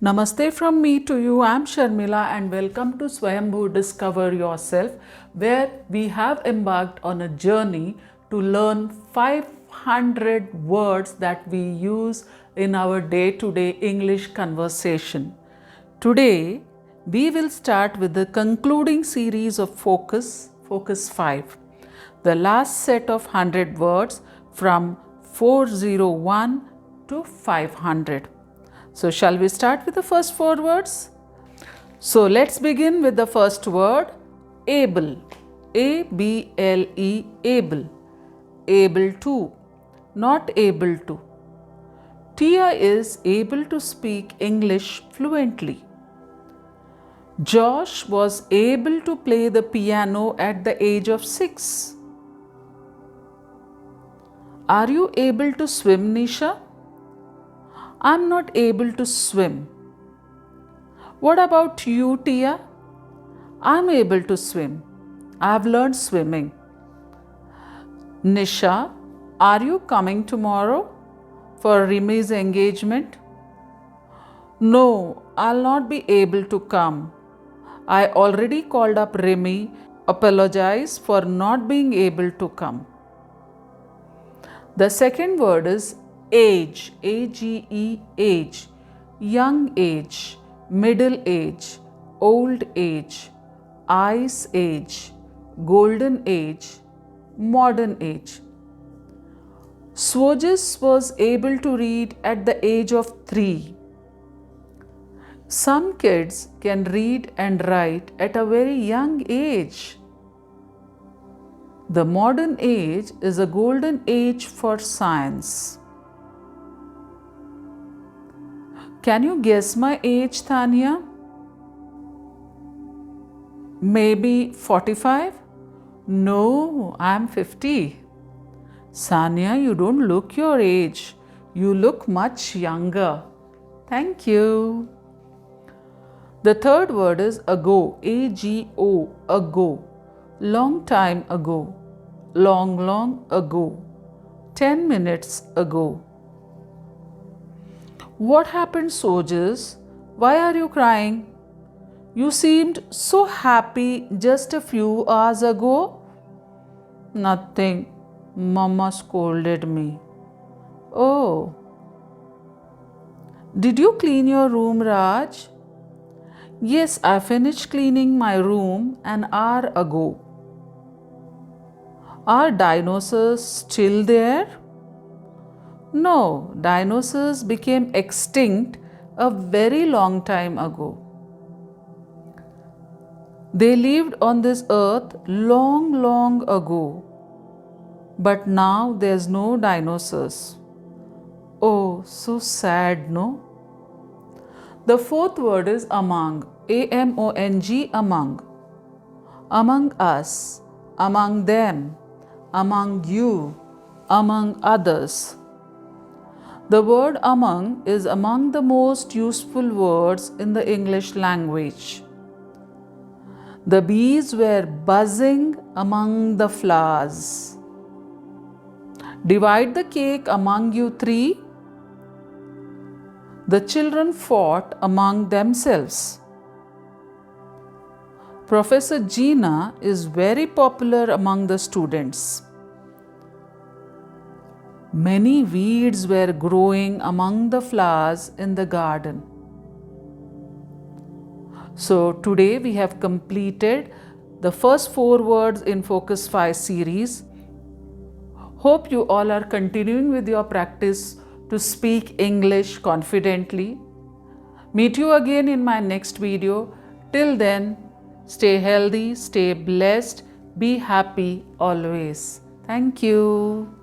Namaste from me to you. I'm Sharmila and welcome to Swayambhu Discover Yourself, where we have embarked on a journey to learn 500 words that we use in our day-to-day English conversation. Today, we will start with the concluding series of Focus 5, the last set of 100 words from 401 to 500. So, shall we start with the first 4 words? So, let's begin with the first word, able. A-B-L-E, able. Able to, not able to. Tia is able to speak English fluently. Josh was able to play the piano at the age of 6. Are you able to swim, Nisha? I'm not able to swim. What about you, Tia? I'm able to swim. I've learned swimming. Nisha, are you coming tomorrow for Rimi's engagement? No, I'll not be able to come. I already called up Rimi, apologize for not being able to come. The second word is age, A-G-E, age, young age, middle age, old age, ice age, golden age, modern age. Swojis was able to read at the age of 3. Some kids can read and write at a very young age. The modern age is a golden age for science. Can you guess my age, Tanya? Maybe 45? No, I'm 50. Sanya, you don't look your age. You look much younger. Thank you. The third word is ago, A-G-O, ago. Long time ago. Long ago. 10 minutes ago. What happened, Sojas? Why are you crying? You seemed so happy just a few hours ago. Nothing. Mama scolded me. Oh. Did you clean your room, Raj? Yes, I finished cleaning my room an hour ago. Are dinosaurs still there? No, dinosaurs became extinct a very long time ago. They lived on this earth long ago. But now there's no dinosaurs. Oh, so sad, no? The fourth word is among, A-M-O-N-G, among. Among us, among them, among you, among others. The word among is among the most useful words in the English language. The bees were buzzing among the flowers. Divide the cake among you 3. The children fought among themselves. Professor Gina is very popular among the students. Many weeds were growing among the flowers in the garden. So today we have completed the first 4 words in Focus 5 series. Hope you all are continuing with your practice to speak English confidently. Meet you again in my next video. Till then, stay healthy, stay blessed, be happy always. Thank you.